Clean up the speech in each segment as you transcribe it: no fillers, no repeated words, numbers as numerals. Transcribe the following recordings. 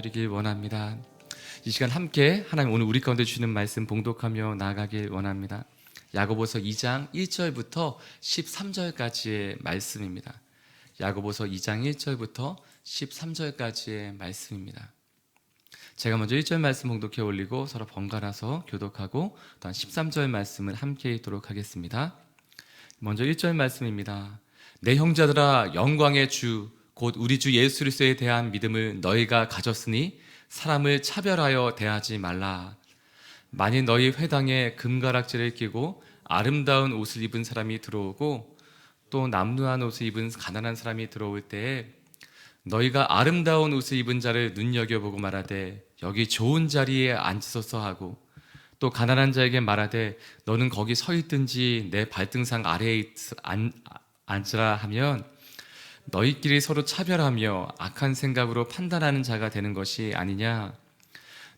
나눠드리길 원합니다. 이 시간 함께 하나님 오늘 우리 가운데 주시는 말씀 봉독하며 나아가길 원합니다. 야고보서 2장 1절부터 13절까지의 말씀입니다. 야고보서 2장 1절부터 13절까지의 말씀입니다. 제가 먼저 1절 말씀 봉독해 올리고 서로 번갈아서 교독하고 또한 13절 말씀을 함께 읽도록 하겠습니다. 먼저 1절 말씀입니다. 내 형제들아, 영광의 주 곧 우리 주 예수 그리스도에 대한 믿음을 너희가 가졌으니 사람을 차별하여 대하지 말라. 만일 너희 회당에 금가락지를 끼고 아름다운 옷을 입은 사람이 들어오고 또 남루한 옷을 입은 가난한 사람이 들어올 때에 너희가 아름다운 옷을 입은 자를 눈여겨보고 말하되 여기 좋은 자리에 앉으소서 하고 또 가난한 자에게 말하되 너는 거기 서 있든지 내 발등상 아래에 앉으라 하면 너희끼리 서로 차별하며 악한 생각으로 판단하는 자가 되는 것이 아니냐.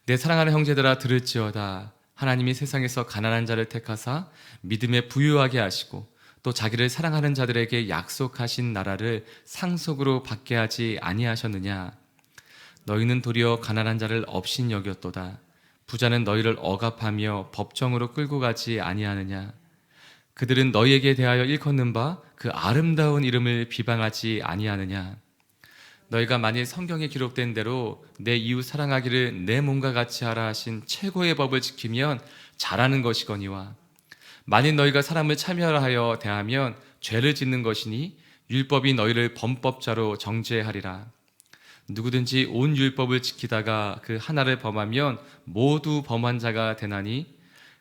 내 사랑하는 형제들아, 들을지어다. 하나님이 세상에서 가난한 자를 택하사 믿음에 부유하게 하시고 또 자기를 사랑하는 자들에게 약속하신 나라를 상속으로 받게 하지 아니하셨느냐. 너희는 도리어 가난한 자를 업신 여겼도다. 부자는 너희를 억압하며 법정으로 끌고 가지 아니하느냐. 그들은 너희에게 대하여 일컫는 바 그 아름다운 이름을 비방하지 아니하느냐. 너희가 만일 성경에 기록된 대로 내 이웃 사랑하기를 내 몸과 같이 하라 하신 최고의 법을 지키면 잘하는 것이거니와 만일 너희가 사람을 차별하여 대하면 죄를 짓는 것이니 율법이 너희를 범법자로 정죄하리라. 누구든지 온 율법을 지키다가 그 하나를 범하면 모두 범한 자가 되나니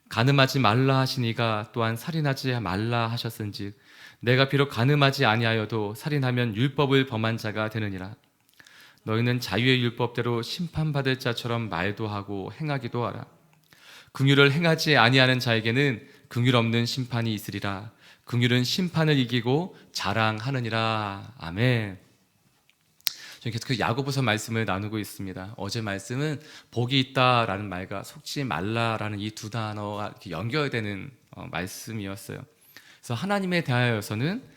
간음하지 말라 하시니가 또한 살인하지 말라 하셨은즉 내가 비록 간음하지 아니하여도 살인하면 율법을 범한 자가 되느니라. 너희는 자유의 율법대로 심판받을 자처럼 말도 하고 행하기도 하라. 긍휼을 행하지 아니하는 자에게는 긍휼 없는 심판이 있으리라. 긍휼은 심판을 이기고 자랑하느니라. 아멘. 저는 계속 그 야고보서 말씀을 나누고 있습니다. 어제 말씀은 복이 있다라는 말과 속지 말라라는 이 두 단어가 이렇게 연결되는 말씀이었어요. 그래서 하나님에 대하여서는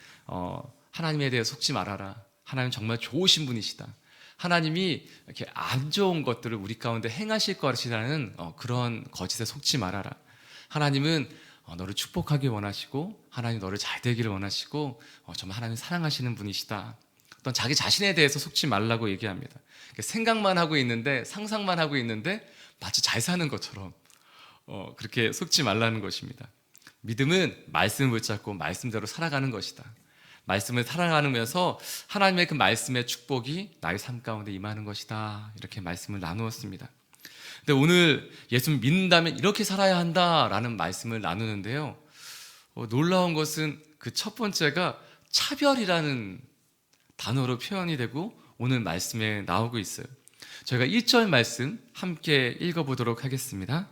하나님에 대해 속지 말아라. 하나님 정말 좋으신 분이시다. 하나님이 이렇게 안 좋은 것들을 우리 가운데 행하실 것이라는 그런 거짓에 속지 말아라. 하나님은 너를 축복하길 원하시고 하나님 너를 잘 되기를 원하시고 정말 하나님 사랑하시는 분이시다. 어떤 자기 자신에 대해서 속지 말라고 얘기합니다. 생각만 하고 있는데 상상만 하고 있는데 마치 잘 사는 것처럼 그렇게 속지 말라는 것입니다. 믿음은 말씀을 붙잡고 말씀대로 살아가는 것이다. 말씀을 살아가면서 하나님의 그 말씀의 축복이 나의 삶 가운데 임하는 것이다. 이렇게 말씀을 나누었습니다. 근데 오늘 예수를 믿는다면 이렇게 살아야 한다라는 말씀을 나누는데요. 놀라운 것은 그 첫 번째가 차별이라는 단어로 표현이 되고 오늘 말씀에 나오고 있어요. 저희가 1절 말씀 함께 읽어보도록 하겠습니다.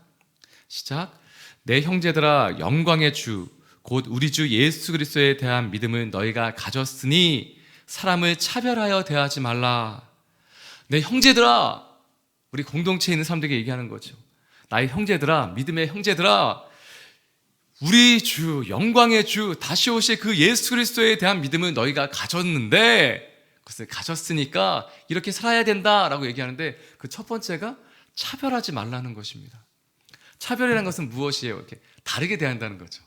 시작. 내 형제들아, 영광의 주 곧 우리 주 예수 그리스도에 대한 믿음을 너희가 가졌으니 사람을 차별하여 대하지 말라. 내 형제들아, 우리 공동체에 있는 사람들에게 얘기하는 거죠. 나의 형제들아, 믿음의 형제들아, 우리 주, 영광의 주, 다시 오실 그 예수 그리스도에 대한 믿음을 너희가 가졌는데 그것을 가졌으니까 이렇게 살아야 된다라고 얘기하는데 그 첫 번째가 차별하지 말라는 것입니다. 차별이라는 것은 무엇이에요? 이렇게 다르게 대한다는 거죠.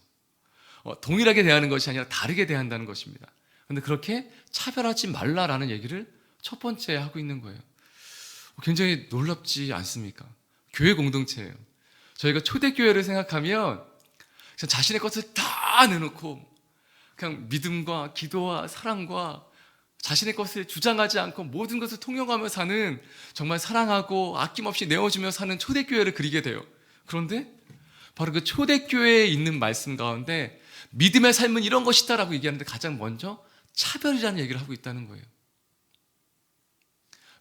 동일하게 대하는 것이 아니라 다르게 대한다는 것입니다. 그런데 그렇게 차별하지 말라라는 얘기를 첫 번째 하고 있는 거예요. 굉장히 놀랍지 않습니까? 교회 공동체예요. 저희가 초대교회를 생각하면 자신의 것을 다 내놓고 그냥 믿음과 기도와 사랑과 자신의 것을 주장하지 않고 모든 것을 통용하며 사는 정말 사랑하고 아낌없이 내어주며 사는 초대교회를 그리게 돼요. 그런데 바로 그 초대교회에 있는 말씀 가운데 믿음의 삶은 이런 것이다 라고 얘기하는데 가장 먼저 차별이라는 얘기를 하고 있다는 거예요.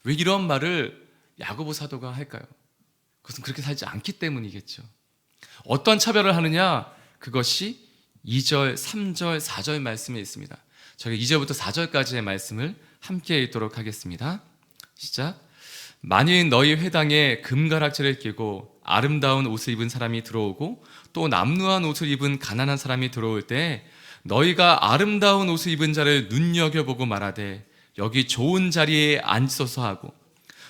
왜 이런 말을 야고보 사도가 할까요? 그것은 그렇게 살지 않기 때문이겠죠. 어떤 차별을 하느냐? 그것이 2절, 3절, 4절 말씀에 있습니다. 저희가 2절부터 4절까지의 말씀을 함께 읽도록 하겠습니다. 시작. 만일 너희 회당에 금가락지를 끼고 아름다운 옷을 입은 사람이 들어오고 또 남루한 옷을 입은 가난한 사람이 들어올 때 너희가 아름다운 옷을 입은 자를 눈여겨보고 말하되 여기 좋은 자리에 앉으소서 하고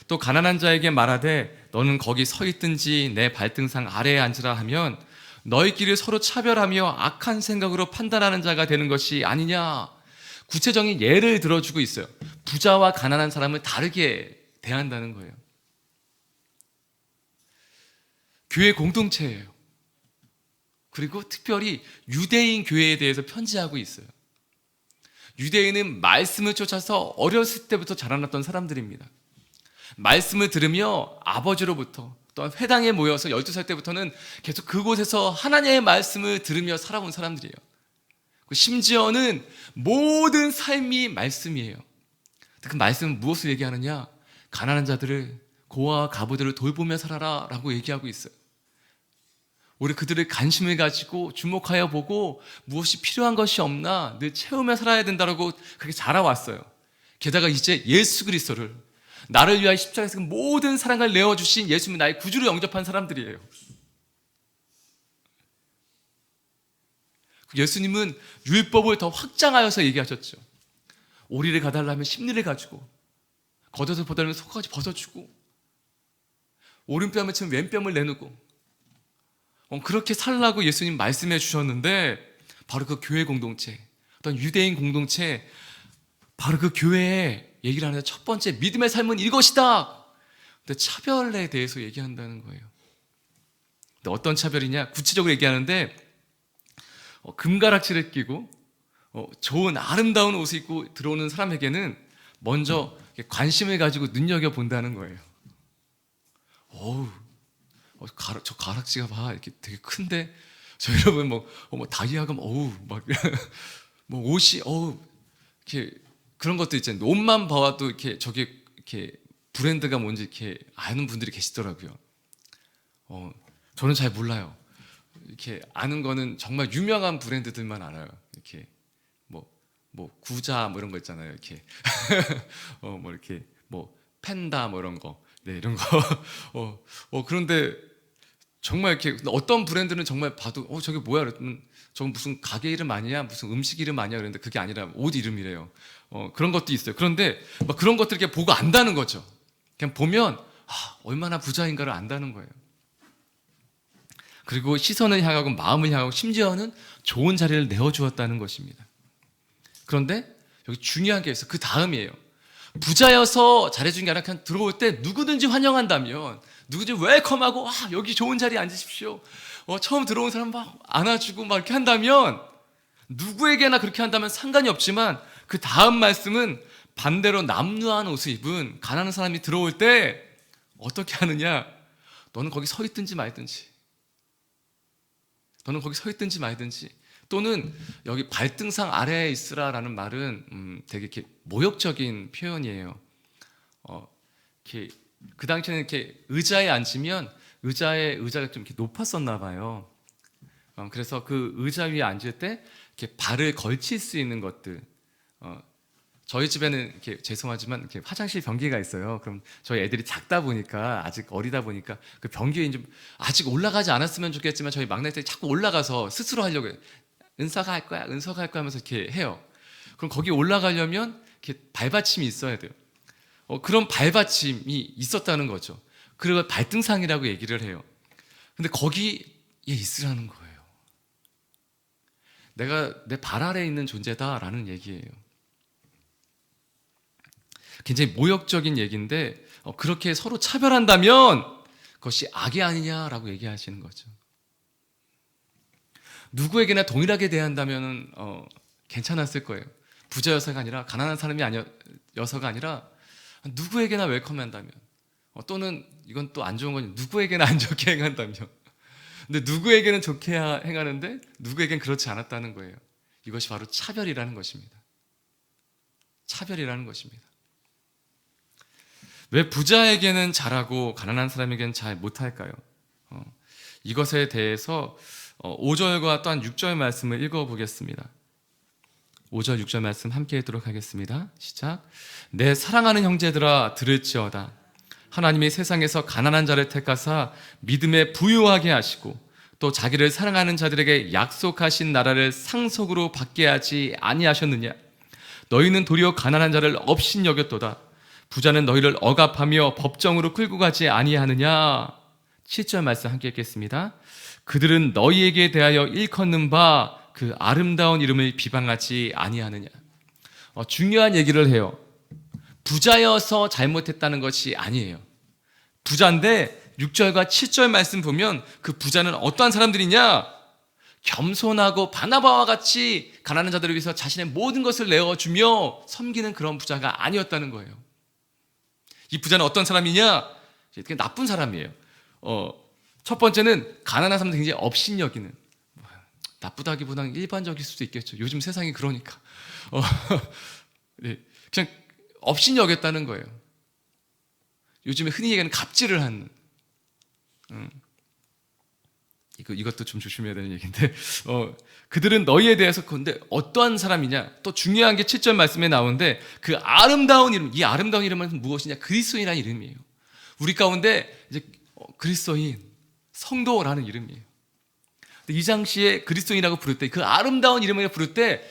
또 가난한 자에게 말하되 너는 거기 서 있든지 내 발등상 아래에 앉으라 하면 너희끼리 서로 차별하며 악한 생각으로 판단하는 자가 되는 것이 아니냐. 구체적인 예를 들어주고 있어요. 부자와 가난한 사람을 다르게 대한다는 거예요. 교회 공동체예요. 그리고 특별히 유대인 교회에 대해서 편지하고 있어요. 유대인은 말씀을 쫓아서 어렸을 때부터 자라났던 사람들입니다. 말씀을 들으며 아버지로부터 또한 회당에 모여서 12살 때부터는 계속 그곳에서 하나님의 말씀을 들으며 살아온 사람들이에요. 심지어는 모든 삶이 말씀이에요. 그 말씀은 무엇을 얘기하느냐? 가난한 자들을, 고아와 가부들을 돌보며 살아라 라고 얘기하고 있어요. 우리 그들의 관심을 가지고 주목하여 보고 무엇이 필요한 것이 없나 늘 채우며 살아야 된다고 그렇게 자라왔어요. 게다가 이제 예수 그리스도를, 나를 위하여 십자가에서 모든 사랑을 내어주신 예수님이 나의 구주로 영접한 사람들이에요. 예수님은 율법을 더 확장하여서 얘기하셨죠. 오리를 가달라면 십리를 가지고, 겉옷을 벗으려면 속까지 벗어주고, 오른뺨을 치면 왼뺨을 내누고, 그렇게 살라고 예수님 말씀해 주셨는데, 바로 그 교회 공동체, 어떤 유대인 공동체, 바로 그 교회에 얘기를 하는데 첫 번째 믿음의 삶은 이것이다. 근데 차별에 대해서 얘기한다는 거예요. 근데 어떤 차별이냐? 구체적으로 얘기하는데 금가락지를 끼고 좋은 아름다운 옷을 입고 들어오는 사람에게는 먼저 관심을 가지고 눈여겨본다는 거예요. 어우, 저 가락지가 봐, 이렇게 되게 큰데, 저 여러분 뭐 다이아금, 어우, 막 뭐 옷이, 어우, 이렇게 그런 것도 있잖아요. 옷만 봐도 이렇게 저게 이렇게 브랜드가 뭔지 이렇게 아는 분들이 계시더라고요. 저는 잘 몰라요. 이렇게 아는 거는 정말 유명한 브랜드들만 알아요. 이렇게 뭐 구자 뭐 이런 거 있잖아요. 이렇게 뭐 이렇게 뭐 펜다 뭐 이런 거, 네, 이런 거. 그런데 정말 이렇게 어떤 브랜드는 정말 봐도 저게 뭐야? 그랬더니 저건 무슨 가게 이름 아니야? 무슨 음식 이름 아니야? 그랬는데 그게 아니라 옷 이름이래요. 그런 것도 있어요. 그런데 막 그런 것들 이렇게 보고 안다는 거죠. 그냥 보면 얼마나 부자인가를 안다는 거예요. 그리고 시선을 향하고 마음을 향하고 심지어는 좋은 자리를 내어주었다는 것입니다. 그런데 여기 중요한 게 있어요. 그 다음이에요. 부자여서 잘해준 게 아니라 그냥 들어올 때 누구든지 환영한다면, 누구든지 웰컴하고 여기 좋은 자리에 앉으십시오. 처음 들어온 사람 막 안아주고 막 이렇게 한다면, 누구에게나 그렇게 한다면 상관이 없지만, 그 다음 말씀은 반대로 남루한 옷을 입은 가난한 사람이 들어올 때 어떻게 하느냐? 너는 거기 서 있든지 말든지, 너는 거기 서 있든지 말든지, 또는 여기 발등상 아래에 있으라라는 말은 되게 이렇게 모욕적인 표현이에요. 이렇게 그 당시에는 이렇게 의자에 앉으면 의자가 좀 이렇게 높았었나 봐요. 그래서 그 의자 위에 앉을 때 이렇게 발을 걸칠 수 있는 것들. 저희 집에는 이렇게 죄송하지만 이렇게 화장실 변기가 있어요. 그럼 저희 애들이 작다 보니까, 아직 어리다 보니까 그 변기에 좀 아직 올라가지 않았으면 좋겠지만 저희 막내들이 자꾸 올라가서 스스로 하려고 해요. 은서가 할 거야, 은서가 할 거야 하면서 이렇게 해요. 그럼 거기 올라가려면 이렇게 발받침이 있어야 돼요. 그런 발받침이 있었다는 거죠. 그리고 발등상이라고 얘기를 해요. 근데 거기에 있으라는 거예요. 내가 내 발 아래에 있는 존재다라는 얘기예요. 굉장히 모욕적인 얘기인데, 그렇게 서로 차별한다면 그것이 악이 아니냐라고 얘기하시는 거죠. 누구에게나 동일하게 대한다면 괜찮았을 거예요. 부자여서가 아니라, 가난한 사람이 아니어서가 아니라 누구에게나 웰컴한다면, 또는 이건 또 안 좋은 건 누구에게나 안 좋게 행한다면, 근데 누구에게는 좋게 행하는데 누구에겐 그렇지 않았다는 거예요. 이것이 바로 차별이라는 것입니다. 차별이라는 것입니다. 왜 부자에게는 잘하고 가난한 사람에게는 잘 못할까요? 이것에 대해서 5절과 또한 6절 말씀을 읽어보겠습니다. 5절 6절 말씀 함께 읽도록 하겠습니다. 시작. 내 사랑하는 형제들아 들을지어다. 하나님이 세상에서 가난한 자를 택하사 믿음에 부유하게 하시고 또 자기를 사랑하는 자들에게 약속하신 나라를 상속으로 받게 하지 아니하셨느냐. 너희는 도리어 가난한 자를 업신 여겼도다. 부자는 너희를 억압하며 법정으로 끌고 가지 아니하느냐. 7절 말씀 함께 읽겠습니다. 그들은 너희에게 대하여 일컫는 바 그 아름다운 이름을 비방하지 아니하느냐. 중요한 얘기를 해요. 부자여서 잘못했다는 것이 아니에요. 부자인데 6절과 7절 말씀 보면 그 부자는 어떠한 사람들이냐? 겸손하고 바나바와 같이 가난한 자들을 위해서 자신의 모든 것을 내어주며 섬기는 그런 부자가 아니었다는 거예요. 이 부자는 어떤 사람이냐? 나쁜 사람이에요. 첫 번째는 가난한 사람들 굉장히 업신여기는, 나쁘다기보다는 일반적일 수도 있겠죠. 요즘 세상이 그러니까 네, 그냥 업신여겼다는 거예요. 요즘에 흔히 얘기하는 갑질을 하는, 이것도 좀 조심해야 되는 얘기인데, 그들은 너희에 대해서, 근데 어떠한 사람이냐? 또 중요한 게 7절 말씀에 나오는데, 그 아름다운 이름, 이 아름다운 이름은 무엇이냐? 그리스도인이라는 이름이에요. 우리 가운데 이제 그리스도인, 성도라는 이름이에요. 이 당시에 그리스도인이라고 부를 때, 그 아름다운 이름을 부를 때,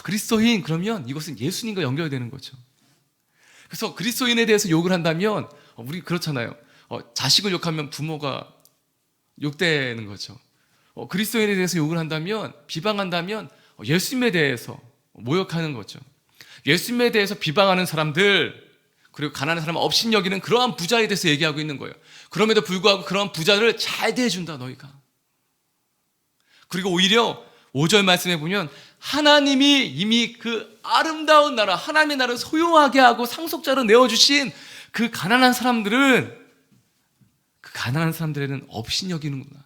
그리스도인, 그러면 이것은 예수님과 연결되는 거죠. 그래서 그리스도인에 대해서 욕을 한다면, 우리 그렇잖아요. 자식을 욕하면 부모가 욕되는 거죠. 그리스도인에 대해서 욕을 한다면, 비방한다면 예수님에 대해서 모욕하는 거죠. 예수님에 대해서 비방하는 사람들, 그리고 가난한 사람 업신여기는 그러한 부자에 대해서 얘기하고 있는 거예요. 그럼에도 불구하고 그러한 부자를 잘 대해준다, 너희가. 그리고 오히려 5절 말씀에 보면 하나님이 이미 그 아름다운 나라, 하나님의 나라를 소유하게 하고 상속자로 내어주신 그 가난한 사람들은, 그 가난한 사람들에는 업신여기는구나.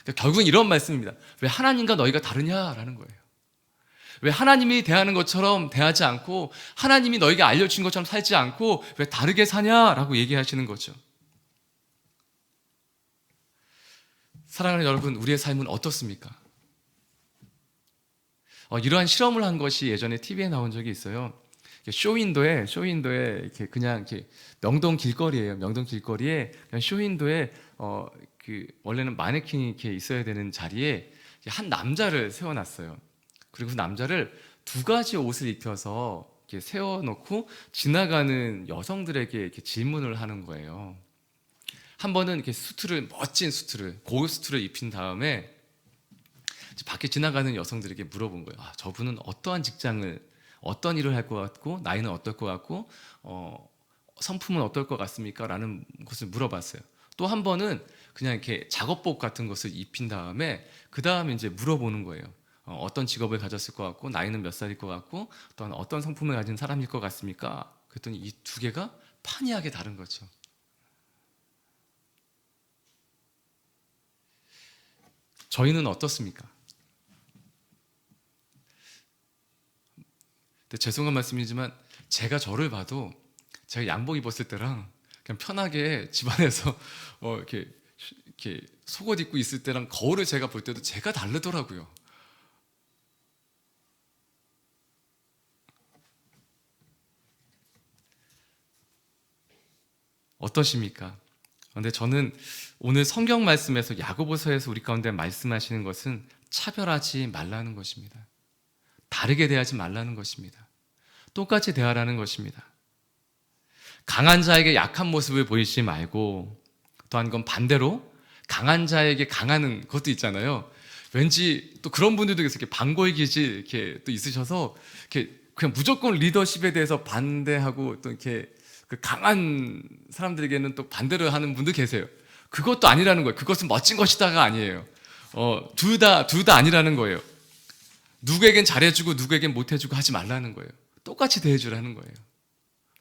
그러니까 결국은 이런 말씀입니다. 왜 하나님과 너희가 다르냐라는 거예요. 왜 하나님이 대하는 것처럼 대하지 않고, 하나님이 너희가 알려주신 것처럼 살지 않고 왜 다르게 사냐라고 얘기하시는 거죠. 사랑하는 여러분, 우리의 삶은 어떻습니까? 이러한 실험을 한 것이 예전에 TV에 나온 적이 있어요. 쇼윈도에 이렇게 그냥 이렇게 명동 길거리예요. 명동 길거리에 그냥 쇼윈도에 원래는 마네킹이 이렇게 있어야 되는 자리에 한 남자를 세워놨어요. 그리고 그 남자를 두 가지 옷을 입혀서 이렇게 세워놓고 지나가는 여성들에게 이렇게 질문을 하는 거예요. 한 번은 이렇게 멋진 수트를, 고급 수트를 입힌 다음에 밖에 지나가는 여성들에게 물어본 거예요. 저분은 어떠한 직장을, 어떤 일을 할 것 같고, 나이는 어떨 것 같고, 성품은 어떨 것 같습니까? 라는 것을 물어봤어요. 또 한 번은 그냥 이렇게 작업복 같은 것을 입힌 다음에 그 다음에 이제 물어보는 거예요. 어떤 직업을 가졌을 것 같고, 나이는 몇 살일 것 같고, 또한 어떤 성품을 가진 사람일 것 같습니까? 그랬더니 이 두 개가 판이하게 다른 거죠. 저희는 어떻습니까? 근데 죄송한 말씀이지만 제가 저를 봐도 제가 양복 입었을 때랑 그냥 편하게 집안에서 이렇게 속옷 입고 있을 때랑 거울을 제가 볼 때도 제가 다르더라고요. 어떠십니까? 그런데 저는 오늘 성경 말씀에서 야고보서에서 우리 가운데 말씀하시는 것은 차별하지 말라는 것입니다. 다르게 대하지 말라는 것입니다. 똑같이 대하라는 것입니다. 강한 자에게 약한 모습을 보이지 말고, 또한 건 반대로 강한 자에게 강하는 것도 있잖아요. 왠지 또 그런 분들도 계세요. 반고의 기질 이렇게 또 있으셔서 이렇게 그냥 무조건 리더십에 대해서 반대하고 또 이렇게 그 강한 사람들에게는 또 반대로 하는 분도 계세요. 그것도 아니라는 거예요. 그것은 멋진 것이다가 아니에요. 둘 다 아니라는 거예요. 누구에겐 잘해주고 누구에겐 못해주고 하지 말라는 거예요. 똑같이 대해주라는 거예요.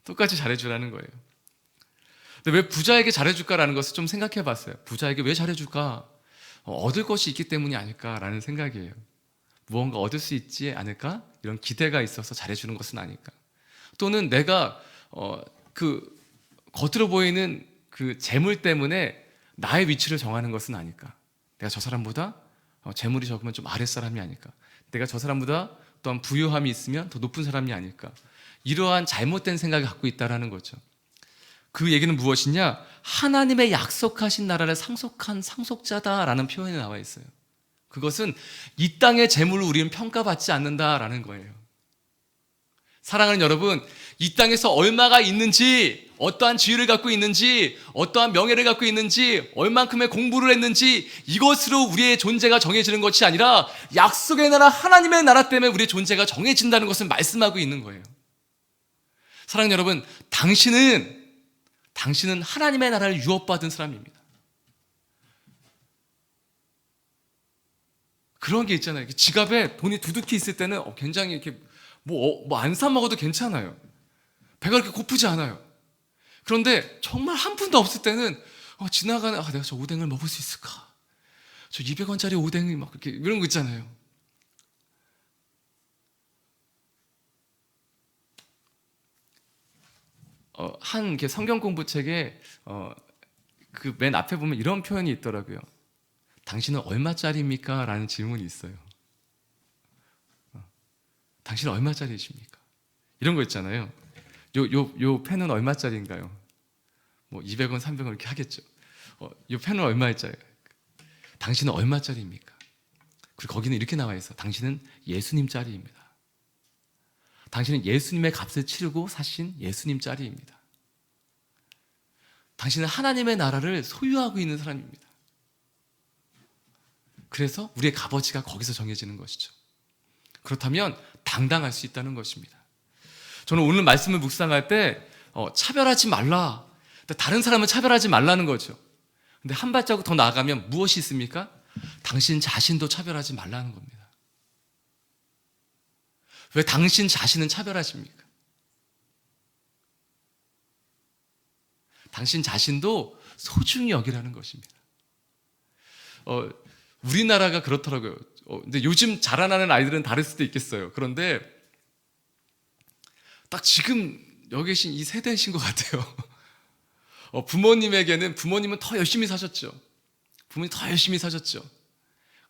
똑같이 잘해주라는 거예요. 근데 왜 부자에게 잘해줄까라는 것을 좀 생각해 봤어요. 부자에게 왜 잘해줄까? 얻을 것이 있기 때문이 아닐까라는 생각이에요. 무언가 얻을 수 있지 않을까? 이런 기대가 있어서 잘해주는 것은 아닐까? 또는 내가 그 겉으로 보이는 그 재물 때문에 나의 위치를 정하는 것은 아닐까? 내가 저 사람보다 재물이 적으면 좀 아랫사람이 아닐까? 내가 저 사람보다 또한 부유함이 있으면 더 높은 사람이 아닐까? 이러한 잘못된 생각을 갖고 있다는 거죠. 그 얘기는 무엇이냐? 하나님의 약속하신 나라를 상속한 상속자다라는 표현이 나와 있어요. 그것은 이 땅의 재물로 우리는 평가받지 않는다라는 거예요. 사랑하는 여러분, 이 땅에서 얼마가 있는지, 어떠한 지위를 갖고 있는지, 어떠한 명예를 갖고 있는지, 얼만큼의 공부를 했는지, 이것으로 우리의 존재가 정해지는 것이 아니라 약속의 나라 하나님의 나라 때문에 우리의 존재가 정해진다는 것을 말씀하고 있는 거예요. 사랑하는 여러분, 당신은 하나님의 나라를 유업받은 사람입니다. 그런 게 있잖아요. 지갑에 돈이 두둑히 있을 때는 굉장히 이렇게 뭐 안 사 먹어도 괜찮아요. 배가 그렇게 고프지 않아요. 그런데 정말 한 푼도 없을 때는 지나가는 내가 저 오뎅을 먹을 수 있을까? 저 200원짜리 오뎅이 막 이렇게 이런 거 있잖아요. 한 이렇게 성경 공부 책에 그 맨 앞에 보면 이런 표현이 있더라고요. 당신은 얼마짜리입니까? 라는 질문이 있어요. 당신은 얼마짜리이십니까? 이런 거 있잖아요. 요 펜은 얼마짜리인가요? 뭐 200원, 300원 이렇게 하겠죠. 요 펜은 얼마짜리? 당신은 얼마짜리입니까? 그리고 거기는 이렇게 나와 있어. 당신은 예수님짜리입니다. 당신은 예수님의 값을 치르고 사신 예수님짜리입니다. 당신은 하나님의 나라를 소유하고 있는 사람입니다. 그래서 우리의 값어치가 거기서 정해지는 것이죠. 그렇다면 당당할 수 있다는 것입니다. 저는 오늘 말씀을 묵상할 때 차별하지 말라. 다른 사람은 차별하지 말라는 거죠. 근데 한 발자국 더 나아가면 무엇이 있습니까? 당신 자신도 차별하지 말라는 겁니다. 왜 당신 자신은 차별하십니까? 당신 자신도 소중히 여기라는 것입니다. 우리나라가 그렇더라고요. 근데 요즘 자라나는 아이들은 다를 수도 있겠어요. 그런데 딱 지금 여기 계신 이 세대이신 것 같아요. 부모님은 더 열심히 사셨죠. 부모님 더 열심히 사셨죠.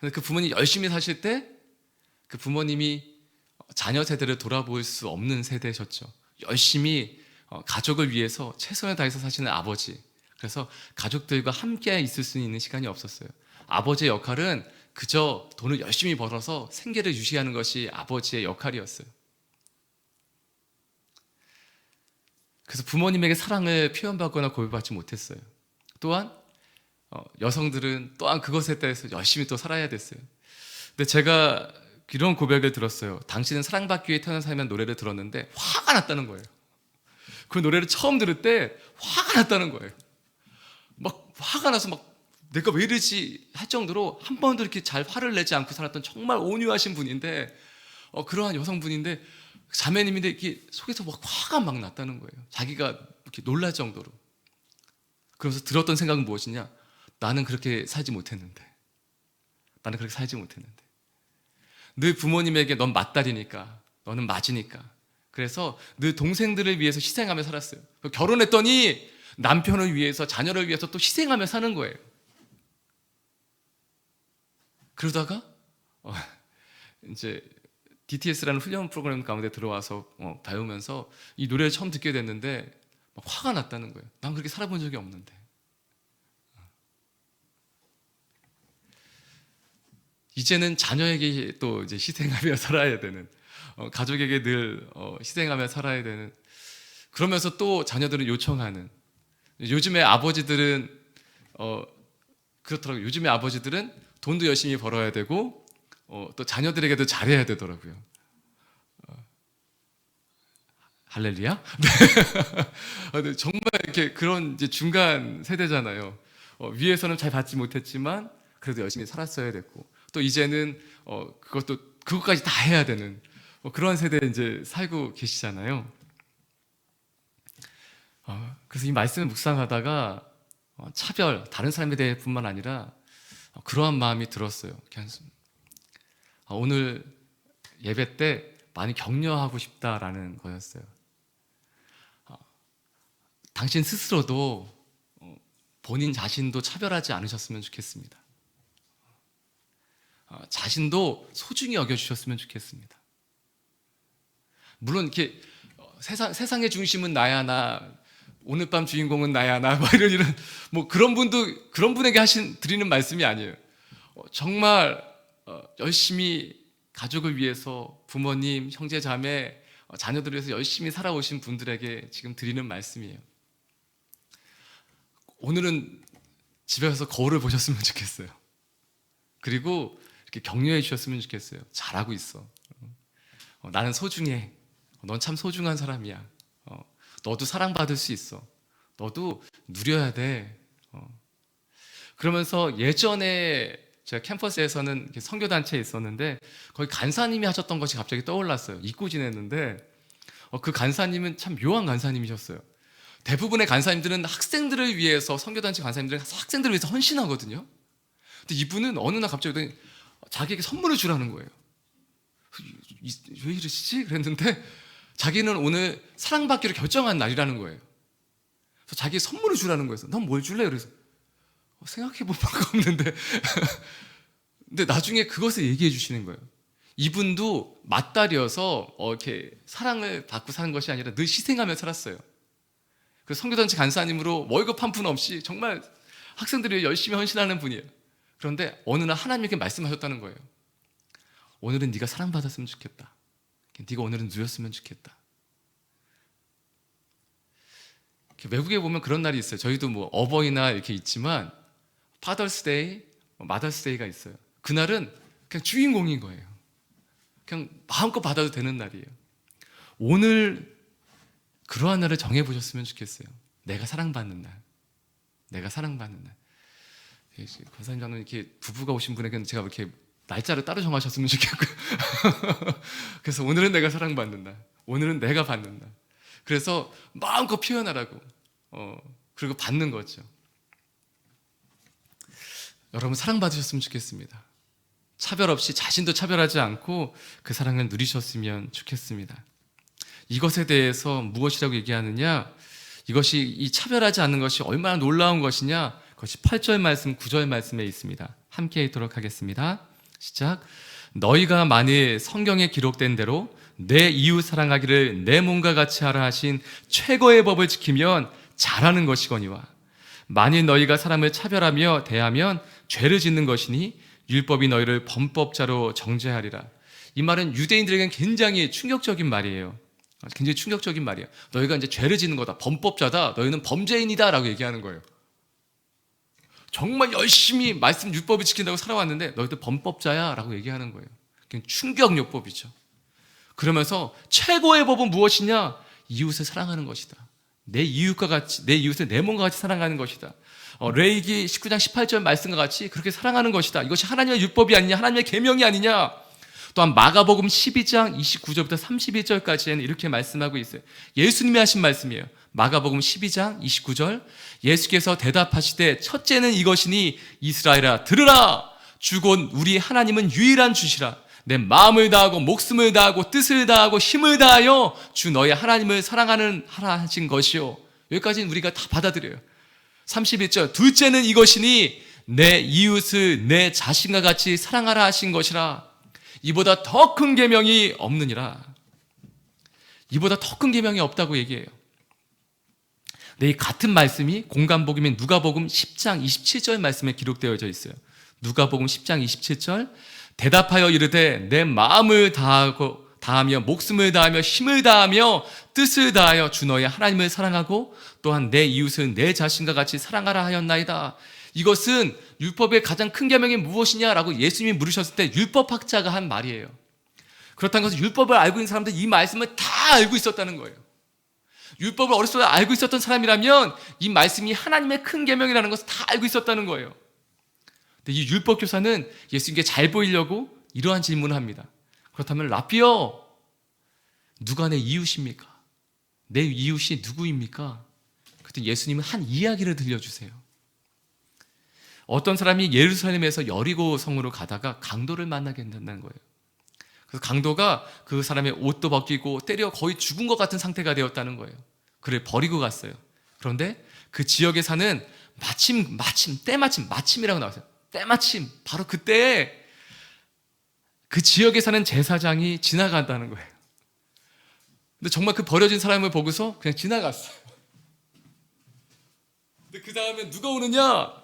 근데 그 부모님 열심히 사실 때 그 부모님이 자녀 세대를 돌아볼 수 없는 세대셨죠. 열심히 가족을 위해서 최선을 다해서 사시는 아버지. 그래서 가족들과 함께 있을 수 있는 시간이 없었어요. 아버지의 역할은 그저 돈을 열심히 벌어서 생계를 유지하는 것이 아버지의 역할이었어요. 그래서 부모님에게 사랑을 표현받거나 고백받지 못했어요. 또한 여성들은 또한 그것에 대해서 열심히 또 살아야 됐어요. 근데 제가 이런 고백을 들었어요. 당신은 사랑받기 위해 태어난 삶이라는 노래를 들었는데 화가 났다는 거예요. 그 노래를 처음 들을 때 화가 났다는 거예요. 막 화가 나서 막 내가 왜 이러지 할 정도로 한 번도 이렇게 잘 화를 내지 않고 살았던 정말 온유하신 분인데 그러한 여성분인데 자매님인데 이렇게 속에서 막 화가 막 났다는 거예요. 자기가 이렇게 놀랄 정도로. 그러면서 들었던 생각은 무엇이냐? 나는 그렇게 살지 못했는데. 나는 그렇게 살지 못했는데. 늘 부모님에게 넌 맏딸이니까, 너는 맞으니까. 그래서 늘 동생들을 위해서 희생하며 살았어요. 결혼했더니 남편을 위해서, 자녀를 위해서 또 희생하며 사는 거예요. 그러다가 이제 DTS라는 훈련 프로그램 가운데 들어와서 배우면서 이 노래를 처음 듣게 됐는데 막 화가 났다는 거예요. 난 그렇게 살아본 적이 없는데. 이제는 자녀에게 또 이제 희생하며 살아야 되는, 가족에게 늘 희생하며 살아야 되는, 그러면서 또 자녀들은 요청하는. 요즘에 아버지들은 그렇더라고요. 요즘에 아버지들은 돈도 열심히 벌어야 되고 또 자녀들에게도 잘해야 되더라고요. 할렐루야? 네. 정말 이렇게 그런 이제 중간 세대잖아요. 위에서는 잘 받지 못했지만 그래도 열심히 살았어야 됐고, 또 이제는 그것까지 다 해야 되는 그런 세대에 이제 살고 계시잖아요. 그래서 이 말씀을 묵상하다가 차별, 다른 사람에 대해뿐만 아니라 그러한 마음이 들었어요. 오늘 예배 때 많이 격려하고 싶다라는 거였어요. 당신 스스로도 본인 자신도 차별하지 않으셨으면 좋겠습니다. 자신도 소중히 여겨주셨으면 좋겠습니다. 물론 이렇게 세상의 중심은 나야 나, 오늘 밤 주인공은 나야 나, 이런 뭐 그런 분에게 드리는 말씀이 아니에요. 정말 열심히 가족을 위해서 부모님, 형제, 자매 자녀들을 위해서 열심히 살아오신 분들에게 지금 드리는 말씀이에요. 오늘은 집에 가서 거울을 보셨으면 좋겠어요. 그리고 이렇게 격려해 주셨으면 좋겠어요. 잘하고 있어. 나는 소중해. 넌 참 소중한 사람이야. 너도 사랑받을 수 있어. 너도 누려야 돼. 그러면서 예전에 제가 캠퍼스에서는 선교단체에 있었는데 거기 간사님이 하셨던 것이 갑자기 떠올랐어요. 잊고 지냈는데 그 간사님은 참 묘한 간사님이셨어요. 대부분의 간사님들은 학생들을 위해서, 선교단체 간사님들은 학생들을 위해서 헌신하거든요. 근데 이분은 어느 날 갑자기 자기에게 선물을 주라는 거예요. 왜 이러시지? 그랬는데 자기는 오늘 사랑받기로 결정한 날이라는 거예요. 그래서 자기에게 선물을 주라는 거예요. 넌 뭘 줄래? 그래서 생각해볼 바가 없는데 근데 나중에 그것을 얘기해 주시는 거예요. 이분도 맏딸이어서 이렇게 사랑을 받고 사는 것이 아니라 늘 희생하며 살았어요. 그 선교단체 간사님으로 월급 한 푼 없이 정말 학생들을 위해 열심히 헌신하는 분이에요. 그런데 어느 날 하나님께 말씀하셨다는 거예요. 오늘은 네가 사랑받았으면 좋겠다. 네가 오늘은 누렸으면 좋겠다. 외국에 보면 그런 날이 있어요. 저희도 뭐 어버이날 이렇게 있지만 파더스데이, 마더스데이가 있어요. 그날은 그냥 주인공인 거예요. 그냥 마음껏 받아도 되는 날이에요. 오늘 그러한 날을 정해보셨으면 좋겠어요. 내가 사랑받는 날. 내가 사랑받는 날. 권사님 장로님 이렇게 부부가 오신 분에게는 제가 이렇게 날짜를 따로 정하셨으면 좋겠고요. 그래서 오늘은 내가 사랑받는 날. 오늘은 내가 받는 날. 그래서 마음껏 표현하라고. 그리고 받는 거죠. 여러분 사랑받으셨으면 좋겠습니다. 차별 없이 자신도 차별하지 않고 그 사랑을 누리셨으면 좋겠습니다. 이것에 대해서 무엇이라고 얘기하느냐? 이것이 이 차별하지 않는 것이 얼마나 놀라운 것이냐? 그것이 8절 말씀, 9절 말씀에 있습니다. 함께 읽도록 하겠습니다. 시작. 너희가 만일 성경에 기록된 대로 내 이웃 사랑하기를 내 몸과 같이 하라 하신 최고의 법을 지키면 잘하는 것이거니와 만일 너희가 사람을 차별하며 대하면 죄를 짓는 것이니 율법이 너희를 범법자로 정죄하리라. 이 말은 유대인들에게는 굉장히 충격적인 말이에요. 굉장히 충격적인 말이에요. 너희가 이제 죄를 짓는 거다. 범법자다. 너희는 범죄인이다. 라고 얘기하는 거예요. 정말 열심히 말씀 율법을 지킨다고 살아왔는데 너희들 범법자야. 라고 얘기하는 거예요. 충격요법이죠. 그러면서 최고의 법은 무엇이냐? 이웃을 사랑하는 것이다. 내 이웃과 같이, 내 이웃을 내 몸과 같이 사랑하는 것이다. 레위기 19장 18절 말씀과 같이 그렇게 사랑하는 것이다. 이것이 하나님의 율법이 아니냐? 하나님의 계명이 아니냐? 또한 마가복음 12장 29절부터 31절까지는 이렇게 말씀하고 있어요. 예수님이 하신 말씀이에요. 마가복음 12장 29절 예수께서 대답하시되 첫째는 이것이니 이스라엘아 들으라. 주 곧 우리 하나님은 유일한 주시라. 내 마음을 다하고 목숨을 다하고 뜻을 다하고 힘을 다하여 주 너의 하나님을 사랑하는 하라 하신 것이요. 여기까지는 우리가 다 받아들여요. 31절 둘째는 이것이니 내 이웃을 내 자신과 같이 사랑하라 하신 것이라. 이보다 더 큰 계명이 없느니라. 이보다 더 큰 계명이 없다고 얘기해요. 근데 이 같은 말씀이 공간복음인 누가복음 10장 27절 말씀에 기록되어져 있어요. 누가복음 10장 27절 대답하여 이르되 내 마음을 다하며 목숨을 다하며 힘을 다하며 뜻을 다하여 주 너의 하나님을 사랑하고 또한 내 이웃을 내 자신과 같이 사랑하라 하였나이다. 이것은 율법의 가장 큰 계명이 무엇이냐라고 예수님이 물으셨을 때 율법학자가 한 말이에요. 그렇다는 것은 율법을 알고 있는 사람들 이 말씀을 다 알고 있었다는 거예요. 율법을 어렸을 때 알고 있었던 사람이라면 이 말씀이 하나님의 큰 계명이라는 것을 다 알고 있었다는 거예요. 근데 이 율법 교사는 예수님께 잘 보이려고 이러한 질문을 합니다. 그렇다면 라비어 누가 내 이웃입니까? 내 이웃이 누구입니까? 그때 예수님은 한 이야기를 들려주세요. 어떤 사람이 예루살렘에서 여리고 성으로 가다가 강도를 만나게 된다는 거예요. 그래서 강도가 그 사람의 옷도 벗기고 때려 거의 죽은 것 같은 상태가 되었다는 거예요. 그를 버리고 갔어요. 그런데 그 지역에 사는 마침이라고 나왔어요. 때마침 바로 그때 그 지역에 사는 제사장이 지나간다는 거예요. 근데 정말 그 버려진 사람을 보고서 그냥 지나갔어요. 근데 그 다음에 누가 오느냐?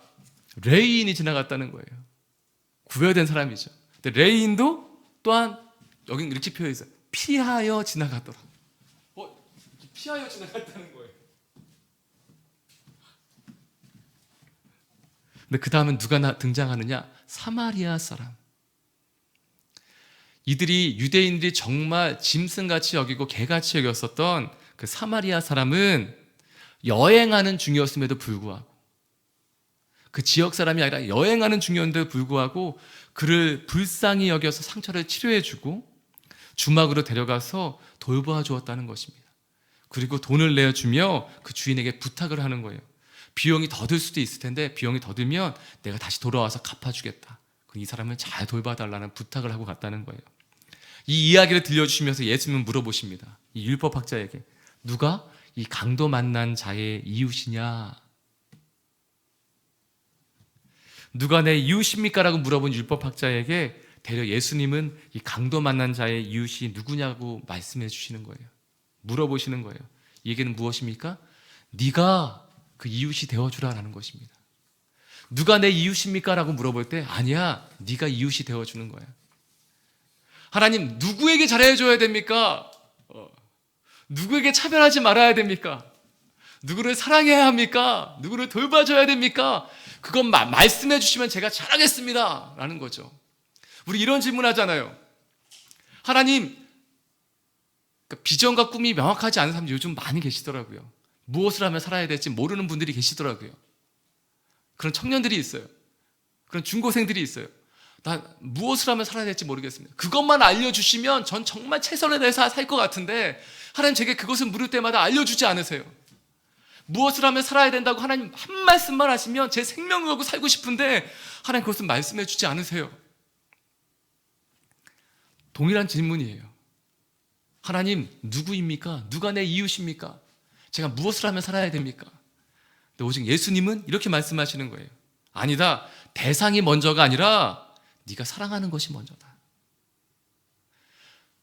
레위인이 지나갔다는 거예요. 구별된 사람이죠. 근데 레위인도 또한 여기는 이렇게 표현했어요. 피하여 지나가더라. 피하여 지나갔다는 거예요. 근데 그 다음은 누가 등장하느냐? 사마리아 사람. 이들이 유대인들이 정말 짐승같이 여기고 개같이 여겼었던 그 사마리아 사람은 여행하는 중이었음에도 불구하고, 그 지역 사람이 아니라 여행하는 중이었는데도 불구하고 그를 불쌍히 여겨서 상처를 치료해주고 주막으로 데려가서 돌보아 주었다는 것입니다. 그리고 돈을 내어주며 그 주인에게 부탁을 하는 거예요. 비용이 더 들 수도 있을 텐데 비용이 더 들면 내가 다시 돌아와서 갚아주겠다. 이 사람을 잘 돌봐달라는 부탁을 하고 갔다는 거예요. 이 이야기를 들려주시면서 예수님은 물어보십니다. 이 율법학자에게, 누가 이 강도 만난 자의 이웃이냐? 누가 내 이웃입니까? 라고 물어본 율법학자에게 대려 예수님은 이 강도 만난 자의 이웃이 누구냐고 말씀해 주시는 거예요. 물어보시는 거예요. 이 얘기는 무엇입니까? 네가 그 이웃이 되어주라라는 것입니다. 누가 내 이웃입니까? 라고 물어볼 때 아니야, 네가 이웃이 되어주는 거야. 하나님, 누구에게 잘해줘야 됩니까? 누구에게 차별하지 말아야 됩니까? 누구를 사랑해야 합니까? 누구를 돌봐줘야 됩니까? 그건 말씀해 주시면 제가 잘하겠습니다 라는 거죠. 우리 이런 질문 하잖아요. 하나님, 그러니까 비전과 꿈이 명확하지 않은 사람들이 요즘 많이 계시더라고요. 무엇을 하면 살아야 될지 모르는 분들이 계시더라고요. 그런 청년들이 있어요. 그런 중고생들이 있어요. 나 무엇을 하면 살아야 될지 모르겠습니다. 그것만 알려주시면 전 정말 최선을 다해서 살 것 같은데 하나님, 제게 그것을 물을 때마다 알려주지 않으세요. 무엇을 하면 살아야 된다고 하나님 한 말씀만 하시면 제 생명을 걸고 살고 싶은데 하나님 그것은 말씀해 주지 않으세요. 동일한 질문이에요. 하나님, 누구입니까? 누가 내 이웃입니까? 제가 무엇을 하면 살아야 됩니까? 근데 오직 예수님은 이렇게 말씀하시는 거예요. 아니다, 대상이 먼저가 아니라 네가 사랑하는 것이 먼저다.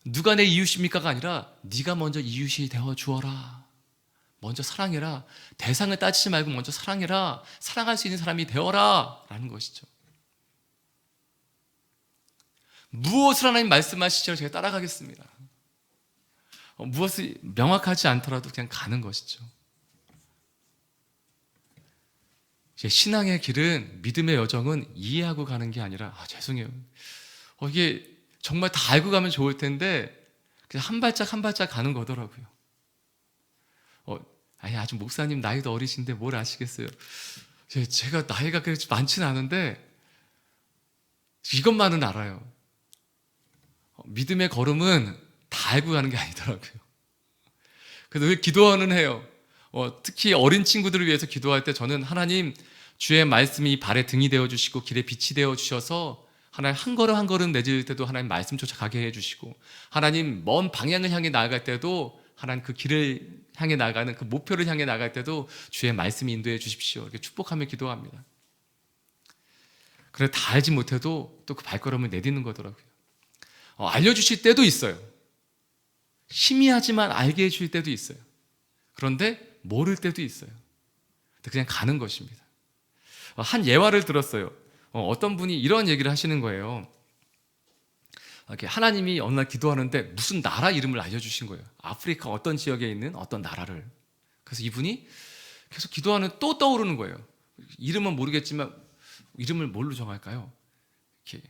누가 내 이웃입니까가 아니라 네가 먼저 이웃이 되어 주어라. 먼저 사랑해라. 대상을 따지지 말고 먼저 사랑해라. 사랑할 수 있는 사람이 되어라 라는 것이죠. 무엇을 하나님 말씀하시죠? 제가 따라가겠습니다. 무엇이 명확하지 않더라도 그냥 가는 것이죠. 신앙의 길은, 믿음의 여정은 이해하고 가는 게 아니라 죄송해요, 이게 정말 다 알고 가면 좋을 텐데 그냥 한 발짝 한 발짝 가는 거더라고요. 아직 목사님 나이도 어리신데 뭘 아시겠어요. 제가 나이가 그렇게 많지는 않은데 이것만은 알아요. 믿음의 걸음은 다 알고 가는 게 아니더라고요. 그래서 왜 기도는 해요. 특히 어린 친구들을 위해서 기도할 때 저는 하나님, 주의 말씀이 발에 등이 되어주시고 길에 빛이 되어주셔서 하나님 한 걸음 한 걸음 내질 때도 하나님 말씀 쫓아가게 해주시고, 하나님 먼 방향을 향해 나아갈 때도 하나님 그 길을 향해 나가는 그 목표를 향해 나갈 때도 주의 말씀이 인도해 주십시오. 이렇게 축복하며 기도합니다. 그래 다 알지 못해도 또 그 발걸음을 내딛는 거더라고요. 알려주실 때도 있어요. 희미하지만 알게 해줄 때도 있어요. 그런데 모를 때도 있어요. 그냥 가는 것입니다. 한 예화를 들었어요. 어떤 분이 이런 얘기를 하시는 거예요. 하나님이 어느 날 기도하는데 무슨 나라 이름을 알려주신 거예요. 아프리카 어떤 지역에 있는 어떤 나라를. 그래서 이분이 계속 기도하는 또 떠오르는 거예요. 이름은 모르겠지만 이름을 뭘로 정할까요? 이렇게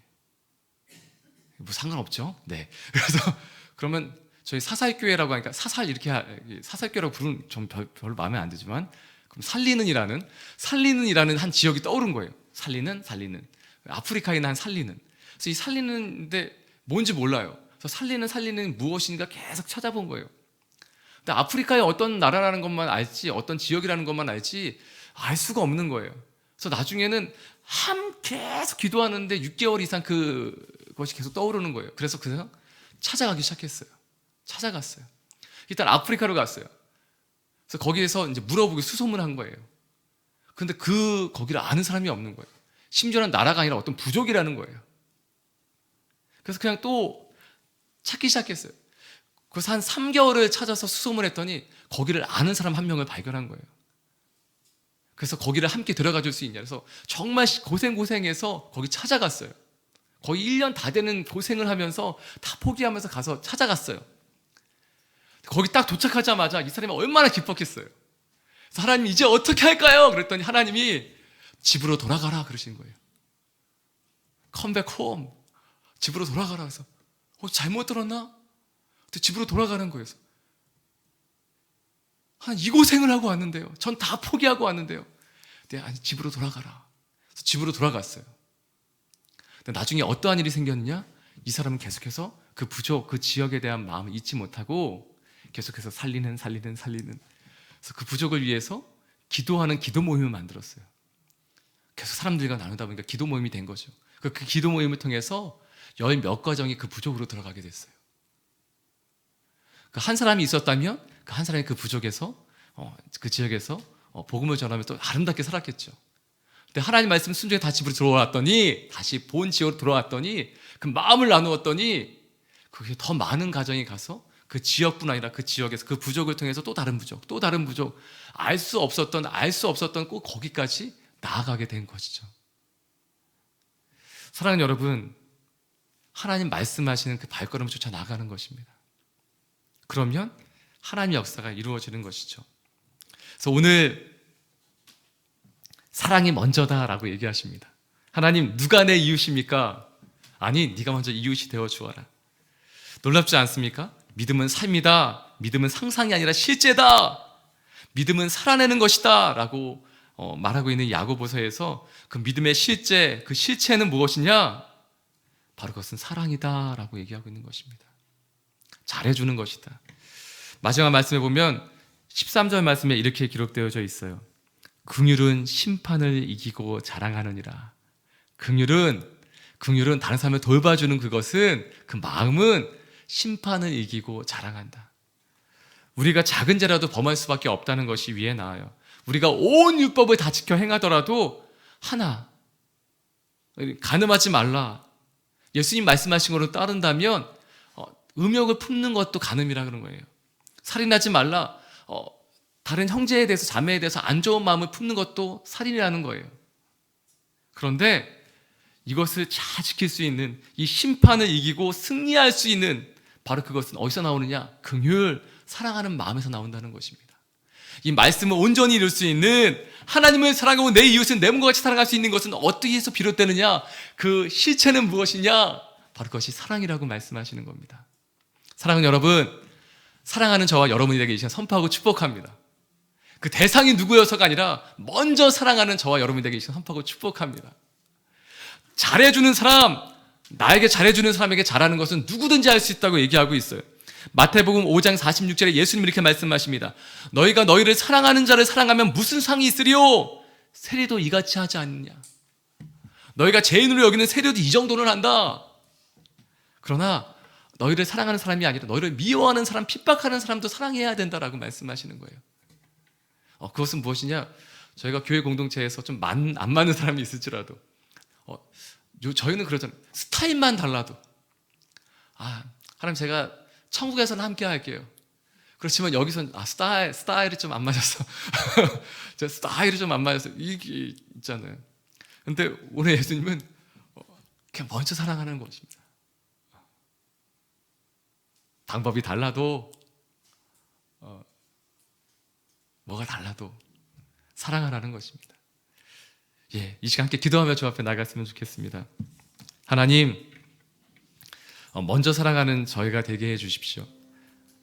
뭐 상관없죠. 네. 그래서 그러면 저희 사살교회라고 하니까 사살교회라고 부르는 좀 별로 마음에 안 들지만, 그럼 살리는이라는 한 지역이 떠오른 거예요. 살리는 아프리카에 있는 한 살리는. 그래서 이 살리는데 뭔지 몰라요. 그래서 살리는 무엇인가 계속 찾아본 거예요. 근데 아프리카의 어떤 나라라는 것만 알지, 어떤 지역이라는 것만 알지 알 수가 없는 거예요. 그래서 나중에는 계속 기도하는데 6개월 이상 그것이 계속 떠오르는 거예요. 그래서 찾아가기 시작했어요. 찾아갔어요. 일단 아프리카로 갔어요. 그래서 거기에서 이제 물어보고 수소문한 거예요. 근데 거기를 아는 사람이 없는 거예요. 심지어는 나라가 아니라 어떤 부족이라는 거예요. 그래서 그냥 또 찾기 시작했어요. 그래서 한 3개월을 찾아서 수소문했더니 거기를 아는 사람 한 명을 발견한 거예요. 그래서 거기를 함께 들어가 줄 수 있냐. 그래서 정말 고생해서 거기 찾아갔어요. 거의 1년 다 되는 고생을 하면서 다 포기하면서 가서 찾아갔어요. 거기 딱 도착하자마자 이 사람이 얼마나 기뻤겠어요. 그래서 하나님 이제 어떻게 할까요? 그랬더니 하나님이 집으로 돌아가라 그러시는 거예요. Come back home. 집으로 돌아가라. 그래서 잘못 들었나? 집으로 돌아가는 거예요. 이 고생을 하고 왔는데요. 전 다 포기하고 왔는데요. 아니, 집으로 돌아가라. 그래서 집으로 돌아갔어요. 근데 나중에 어떠한 일이 생겼느냐? 이 사람은 계속해서 그 부족, 그 지역에 대한 마음을 잊지 못하고 계속해서 살리는. 그래서 그 부족을 위해서 기도하는 기도 모임을 만들었어요. 계속 사람들과 나누다 보니까 기도 모임이 된 거죠. 그 기도 모임을 통해서 열 몇 가정이 그 부족으로 들어가게 됐어요. 그 한 사람이 있었다면 그 한 사람이 그 부족에서 그 지역에서 복음을 전하면서 또 아름답게 살았겠죠. 근데 하나님 말씀 순종해 다시 집으로 들어왔더니 다시 본 지역으로 돌아왔더니 그 마음을 나누었더니 그게 더 많은 가정이 가서 그 지역뿐 아니라 그 지역에서 그 부족을 통해서 또 다른 부족 알 수 없었던 꼭 거기까지 나아가게 된 것이죠. 사랑하는 여러분, 하나님 말씀하시는 그 발걸음을 쫓아 나가는 것입니다. 그러면 하나님의 역사가 이루어지는 것이죠. 그래서 오늘 사랑이 먼저다라고 얘기하십니다. 하나님, 누가 내 이웃입니까? 아니, 네가 먼저 이웃이 되어 주어라. 놀랍지 않습니까? 믿음은 삶이다. 믿음은 상상이 아니라 실제다. 믿음은 살아내는 것이다 라고 말하고 있는 야고보서에서 그 믿음의 실제, 그 실체는 무엇이냐? 바로 그것은 사랑이다 라고 얘기하고 있는 것입니다. 잘해주는 것이다. 마지막 말씀에 보면 13절 말씀에 이렇게 기록되어져 있어요. 긍휼은 심판을 이기고 자랑하느니라. 긍휼은 다른 사람을 돌봐주는 그것은, 그 마음은 심판을 이기고 자랑한다. 우리가 작은 죄라도 범할 수밖에 없다는 것이 위에 나와요. 우리가 온 율법을 다 지켜 행하더라도 하나, 간음하지 말라. 예수님 말씀하신 거로 따른다면 음욕을 품는 것도 간음이라 그런 거예요. 살인하지 말라. 다른 형제에 대해서, 자매에 대해서 안 좋은 마음을 품는 것도 살인이라는 거예요. 그런데 이것을 잘 지킬 수 있는, 이 심판을 이기고 승리할 수 있는, 바로 그것은 어디서 나오느냐? 긍휼, 사랑하는 마음에서 나온다는 것입니다. 이 말씀을 온전히 이룰 수 있는, 하나님을 사랑하고 내 이웃을 내 몸과 같이 사랑할 수 있는 것은 어떻게 해서 비롯되느냐? 그 실체는 무엇이냐? 바로 그것이 사랑이라고 말씀하시는 겁니다. 사랑하는 여러분, 사랑하는 저와 여러분에게 이 시간 선포하고 축복합니다. 그 대상이 누구여서가 아니라 먼저 사랑하는 저와 여러분에게 이 시간 선포하고 축복합니다. 잘해주는 사람, 나에게 잘해주는 사람에게 잘하는 것은 누구든지 할 수 있다고 얘기하고 있어요. 마태복음 5장 46절에 예수님이 이렇게 말씀하십니다. 너희가 너희를 사랑하는 자를 사랑하면 무슨 상이 있으리요? 세리도 이같이 하지 않느냐? 너희가 죄인으로 여기는 세리도 이 정도는 한다. 그러나 너희를 사랑하는 사람이 아니라 너희를 미워하는 사람, 핍박하는 사람도 사랑해야 된다라고 말씀하시는 거예요. 그것은 무엇이냐? 저희가 교회 공동체에서 좀 안 맞는 사람이 있을지라도 저희는 그러잖아요. 스타일만 달라도 하나님, 제가 천국에서는 함께 할게요. 그렇지만 여기서는 스타일이 좀 안 맞았어. 제 스타일이 좀 안 맞았어. 이게 있잖아요. 근데 오늘 예수님은 그냥 먼저 사랑하는 것입니다. 방법이 달라도 뭐가 달라도 사랑하라는 것입니다. 이 시간 함께 기도하며 주 앞에 나갔으면 좋겠습니다. 하나님, 먼저 사랑하는 저희가 되게 해주십시오.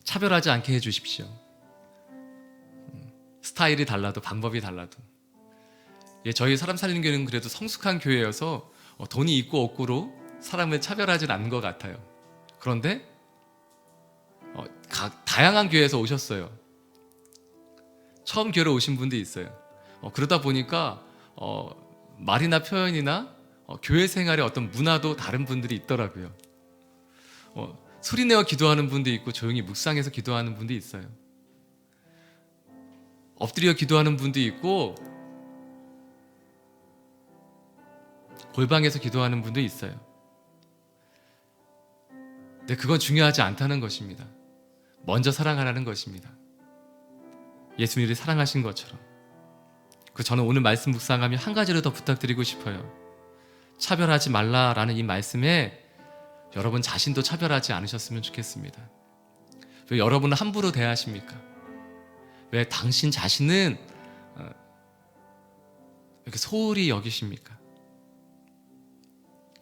차별하지 않게 해주십시오. 스타일이 달라도, 방법이 달라도. 저희 사람 살리는 교회는 그래도 성숙한 교회여서 돈이 있고 없고로 사람을 차별하지 않는 것 같아요. 그런데 다양한 교회에서 오셨어요. 처음 교회로 오신 분도 있어요. 그러다 보니까 말이나 표현이나 교회 생활의 어떤 문화도 다른 분들이 있더라고요. 소리내어 기도하는 분도 있고 조용히 묵상해서 기도하는 분도 있어요. 엎드려 기도하는 분도 있고 골방에서 기도하는 분도 있어요. 근데 그건 중요하지 않다는 것입니다. 먼저 사랑하라는 것입니다. 예수님이 사랑하신 것처럼. 저는 오늘 말씀 묵상하며 한 가지를 더 부탁드리고 싶어요. 차별하지 말라라는 이 말씀에 여러분 자신도 차별하지 않으셨으면 좋겠습니다. 왜 여러분은 함부로 대하십니까? 왜 당신 자신은 이렇게 소홀히 여기십니까?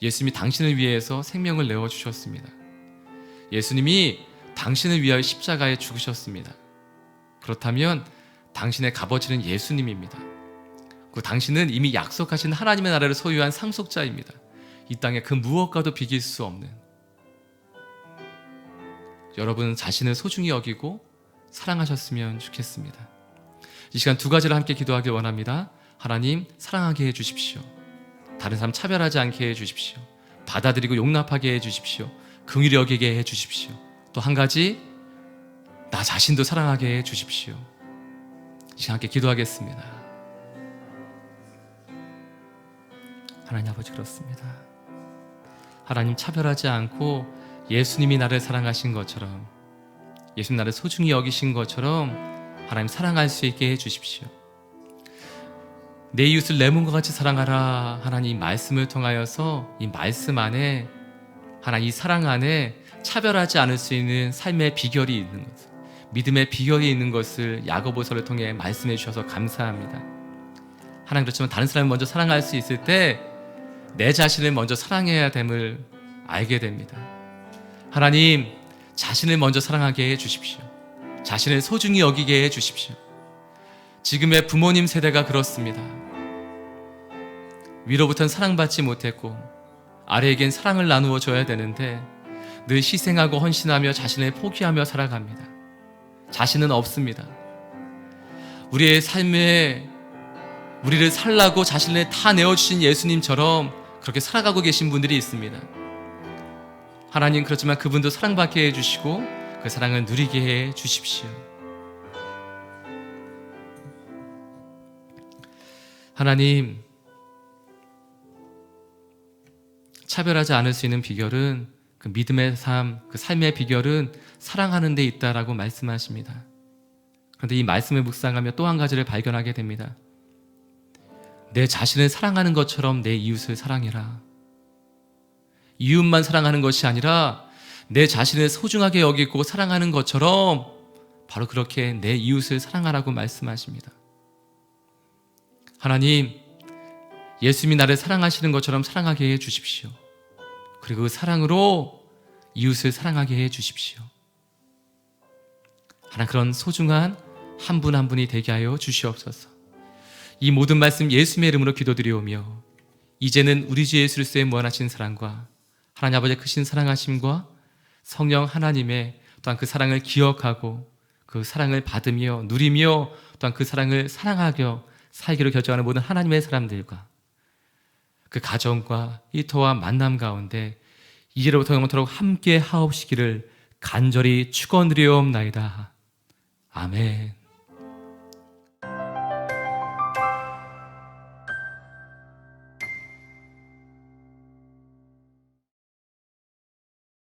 예수님이 당신을 위해서 생명을 내어주셨습니다. 예수님이 당신을 위하여 십자가에 죽으셨습니다. 그렇다면 당신의 값어치는 예수님입니다. 그 당신은 이미 약속하신 하나님의 나라를 소유한 상속자입니다. 이 땅에 그 무엇과도 비길 수 없는. 여러분 자신을 소중히 여기고 사랑하셨으면 좋겠습니다. 이 시간 두 가지를 함께 기도하길 원합니다. 하나님, 사랑하게 해주십시오. 다른 사람 차별하지 않게 해주십시오. 받아들이고 용납하게 해주십시오. 긍휼히 여기게 해주십시오. 또 한 가지, 나 자신도 사랑하게 해주십시오. 이 시간 함께 기도하겠습니다. 하나님 아버지, 그렇습니다. 하나님, 차별하지 않고 예수님이 나를 사랑하신 것처럼, 예수님 나를 소중히 여기신 것처럼 하나님 사랑할 수 있게 해주십시오. 내 이웃을 내 몸과 같이 사랑하라. 하나님 말씀을 통하여서 이 말씀 안에, 하나님 이 사랑 안에 차별하지 않을 수 있는 삶의 비결이 있는 것, 믿음의 비결이 있는 것을 야고보서를 통해 말씀해 주셔서 감사합니다. 하나님, 그렇지만 다른 사람을 먼저 사랑할 수 있을 때 내 자신을 먼저 사랑해야 됨을 알게 됩니다. 하나님, 자신을 먼저 사랑하게 해주십시오. 자신을 소중히 여기게 해주십시오. 지금의 부모님 세대가 그렇습니다. 위로부터는 사랑받지 못했고 아래에겐 사랑을 나누어 줘야 되는데 늘 희생하고 헌신하며 자신을 포기하며 살아갑니다. 자신은 없습니다. 우리의 삶에 우리를 살라고 자신을 다 내어주신 예수님처럼 그렇게 살아가고 계신 분들이 있습니다. 하나님, 그렇지만 그분도 사랑받게 해주시고 그 사랑을 누리게 해주십시오. 하나님, 차별하지 않을 수 있는 비결은, 그 믿음의 삶, 그 삶의 비결은 사랑하는 데 있다라고 말씀하십니다. 그런데 이 말씀을 묵상하며 또 한 가지를 발견하게 됩니다. 내 자신을 사랑하는 것처럼 내 이웃을 사랑해라. 이웃만 사랑하는 것이 아니라 내 자신을 소중하게 여기고 사랑하는 것처럼 바로 그렇게 내 이웃을 사랑하라고 말씀하십니다. 하나님, 예수님이 나를 사랑하시는 것처럼 사랑하게 해주십시오. 그리고 그 사랑으로 이웃을 사랑하게 해주십시오. 하나님, 그런 소중한 한 분 한 분이 되게 하여 주시옵소서. 이 모든 말씀 예수님의 이름으로 기도드리오며, 이제는 우리 주 예수 그리스도의 무한하신 사랑과 하나님 아버지의 크신 사랑하심과 성령 하나님의 또한 그 사랑을 기억하고 그 사랑을 받으며 누리며 또한 그 사랑을 사랑하며 살기로 결정하는 모든 하나님의 사람들과 그 가정과 이터와 만남 가운데 이제로부터 영원토록 함께 하옵시기를 간절히 축원드리옵나이다. 아멘.